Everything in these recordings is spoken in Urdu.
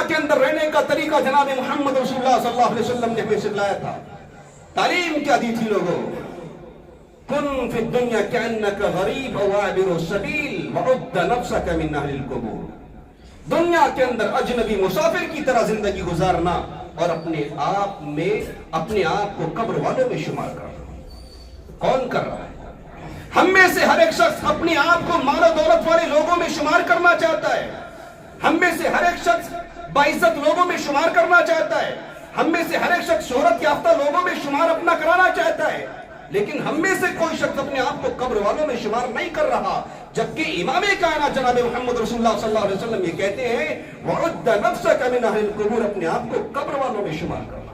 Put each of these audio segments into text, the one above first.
کے اندر رہنے کا طریقہ جناب محمد رسول اللہ صلی اللہ علیہ وسلم نے ہمیں سکھلایا تھا. تعلیم کیا دی تھی لوگوں؟ کن فی الدنیا کأنک غریب او عابر السبیل وعد نفسک من اہل القبور. دنیا کے اندر اجنبی مسافر کی طرح زندگی گزارنا اور اپنے آپ کو قبر والوں میں شمار کرنا. کون کر رہا ہے؟ ہم میں سے ہر ایک شخص اپنے آپ کو مال و دولت والے لوگوں میں شمار کرنا چاہتا ہے. ہم میں سے ہر ایک شخص باعزت لوگوں میں شمار کرنا چاہتا ہے. ہم میں سے ہر ایک شخص شہرت یافتہ لوگوں میں شمار اپنا کرانا چاہتا ہے. لیکن ہم میں سے کوئی شخص اپنے آپ کو قبر والوں میں شمار نہیں کر رہا. جبکہ امام کائنات جناب محمد رسول اللہ صلی اللہ علیہ وسلم یہ کہتے ہیں وَعُدَّ نَفْسَكَ مِنْ أَهْلِ الْقُبُورِ، اپنے آپ کو قبر والوں میں شمار کرنا.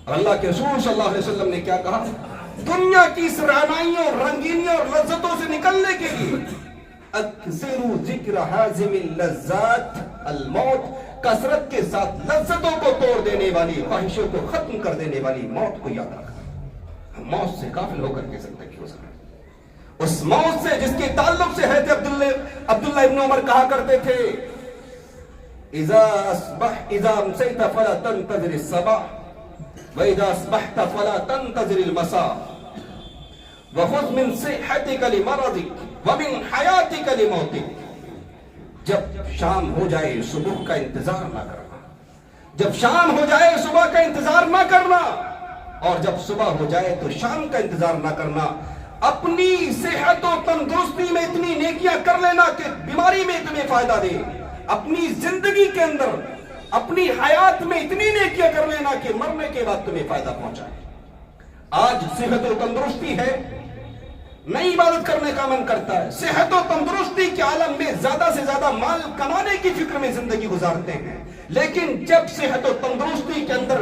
اور اللہ کے رسول صلی اللہ علیہ وسلم نے کیا کہا؟ دنیا کی رعنائیوں، رنگینیوں اور لذتوں سے نکلنے کے لیے اکثروا ذکر حازم اللذات الموت، کثرت کے ساتھ لذتوں کو توڑ دینے والی، خواہشوں کو ختم کر دینے والی موت کو یاد رکھنا. ہم موت سے غافل ہو کر کے زندگی گزاریں. اس موت سے جس کے تعلق سے حضرت عبداللہ ابن عمر کہا کرتے تھے اذا امسیت فلا تنتظر الصباح واذا اصبحت فلا تنتظر المساء وخذ من صحتك لمرضك ومن حياتك لموتك. جب شام ہو جائے صبح کا انتظار نہ کرنا، جب شام ہو جائے صبح کا انتظار نہ کرنا، اور جب صبح ہو جائے تو شام کا انتظار نہ کرنا. اپنی صحت و تندرستی میں اتنی نیکیاں کر لینا کہ بیماری میں تمہیں فائدہ دے. اپنی زندگی کے اندر اپنی حیات میں اتنی نیکیاں کر لینا کہ مرنے کے بعد تمہیں فائدہ پہنچائے. آج صحت و تندرستی ہے، نئی عبادت کرنے کا من کرتا ہے. صحت و تندرستی کے عالم میں زیادہ سے زیادہ مال کمانے کی فکر میں زندگی گزارتے ہیں. لیکن جب صحت و تندرستی کے اندر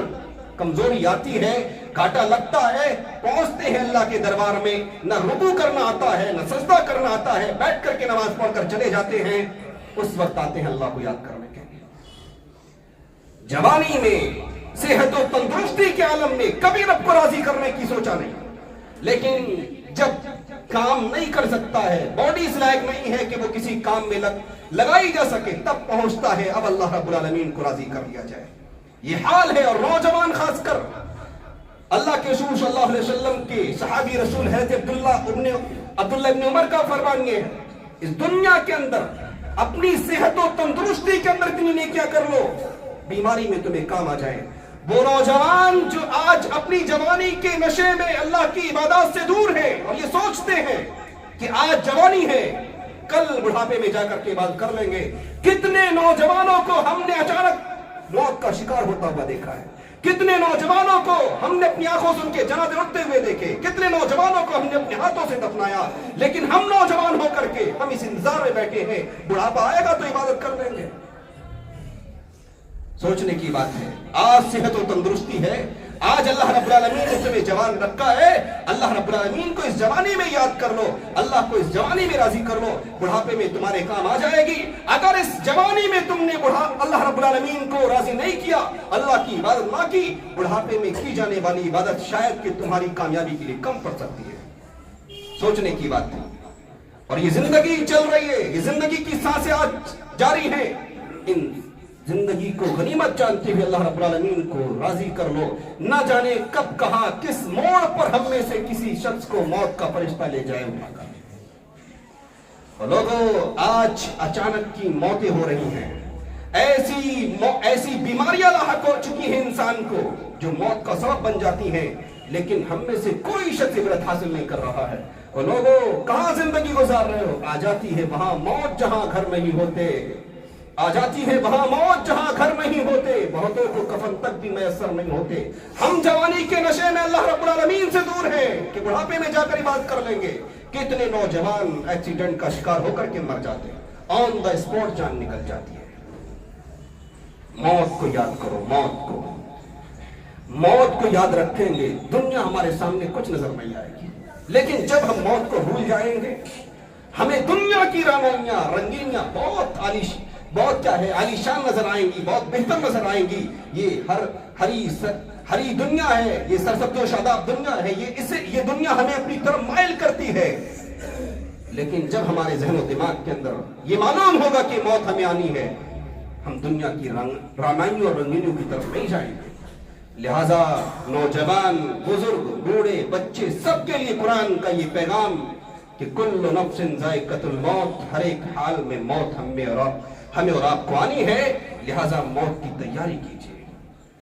کمزوری آتی ہے، گھاٹا لگتا ہے، پہنچتے ہیں اللہ کے دربار میں، نہ رکوع کرنا آتا ہے، نہ سجدہ کرنا آتا ہے، بیٹھ کر کے نماز پڑھ کر چلے جاتے ہیں. اس وقت آتے ہیں اللہ کو یاد کرنے کے لیے. جوانی میں صحت و تندرستی کے عالم میں کبھی رب کو راضی کرنے کی سوچا نہیں. لیکن جب کام نہیں کر سکتا ہے، باڈی اس لائق نہیں ہے کہ وہ کسی کام میں لگائی جا سکے، تب پہنچتا ہے اب اللہ رب العالمین کو راضی کر لیا جائے. یہ حال ہے. اور نوجوان خاص کر اللہ کے رسول صلی اللہ علیہ وسلم کے صحابی رسول حضرت عبداللہ ابن عمر کا فرمان یہ ہے، اس دنیا کے اندر اپنی صحت و تندرستی کے اندر اتنی نیکیاں کر لو بیماری میں تمہیں کام آ جائے. وہ نوجوان جو آج اپنی جوانی کے نشے میں اللہ کی عبادات سے دور ہیں اور یہ سوچتے ہیں کہ آج جوانی ہے، کل بڑھاپے میں جا کر کے عبادت کر لیں گے. کتنے نوجوانوں کو ہم نے اچانک موت کا شکار ہوتا ہوا دیکھا ہے. کتنے نوجوانوں کو ہم نے اپنی آنکھوں سے ان کے جنازے اٹھتے ہوئے دیکھے. کتنے نوجوانوں کو ہم نے اپنے ہاتھوں سے دفنایا. لیکن ہم نوجوان ہو کر کے ہم اس انتظار میں بیٹھے ہیں بڑھاپا آئے گا تو عبادت کر لیں گے. سوچنے کی بات ہے. آج صحت و تندرستی ہے، آج اللہ رب العالمین نے تمہیں جوان رکھا ہے. اللہ رب العالمین کو اس جوانی میں یاد کر لو، اللہ کو اس جوانی میں راضی کر لو، بڑھاپے میں تمہارے کام آ جائے گی. اگر اس جوانی میں تم نے اللہ رب العالمین کو راضی نہیں کیا، اللہ کی عبادت نہ کی، بڑھاپے میں کی جانے والی عبادت شاید کہ تمہاری کامیابی کے لیے کم پڑ سکتی ہے. سوچنے کی بات ہے. اور یہ زندگی چل رہی ہے، یہ زندگی کی سانسیں آج جاری ہیں. ان زندگی کو غنیمت جانتے ہوئے اللہ رب العالمین کو راضی کر لو. نہ جانے کب کہاں کس موڑ پر ہم میں سے کسی شخص کو موت کا فرشتہ لے جائے اٹھا کر. اور لوگوں آج اچانک کی موتیں ہو رہی ہیں. ایسی بیماریاں لاحق ہو چکی ہیں انسان کو جو موت کا سبب بن جاتی ہیں. لیکن ہم میں سے کوئی شخص عبرت حاصل نہیں کر رہا ہے. اور لوگوں کہاں زندگی گزار رہے ہو؟ آ جاتی ہے وہاں موت جہاں گھر نہیں ہوتے، آ جاتی ہے وہاں موت جہاں گھر نہیں ہوتے. بہتوں کو کفن تک بھی میسر نہیں ہوتے. ہم جوانی کے نشے میں اللہ رب العالمین سے دور ہیں کہ بڑھاپے میں جا کر عبادت کر لیں گے. کتنے نوجوان ایکسیڈنٹ کا شکار ہو کر کے مر جاتے ہیں، آن دا اسپاٹ جان نکل جاتی ہے. موت کو یاد کرو، موت کو یاد رکھیں گے دنیا ہمارے سامنے کچھ نظر نہیں آئے گی. لیکن جب ہم موت کو بھول جائیں گے ہمیں دنیا کی رعنائیاں، رنگینیاں بہت کیا ہے عالیشان نظر آئیں گی، بہت بہتر نظر آئیں گی. یہ ہری دنیا ہے، یہ سرسبز و شاداب دنیا ہے، یہ دنیا ہمیں اپنی طرف مائل کرتی ہے. لیکن جب ہمارے ذہن و دماغ کے اندر یہ معلوم ہوگا کہ موت ہمیں آنی ہے، ہم دنیا کی رامائیوں اور رنگینیوں کی طرف نہیں جائیں گے. لہذا نوجوان، بزرگ، بوڑھے، بچے، سب کے لیے قرآن کا یہ پیغام کہ کل نفس ذائقۃ الموت، ہر ایک حال میں موت ہمیں اور آپ کو آنی ہے، لہذا موت کی تیاری کیجیے.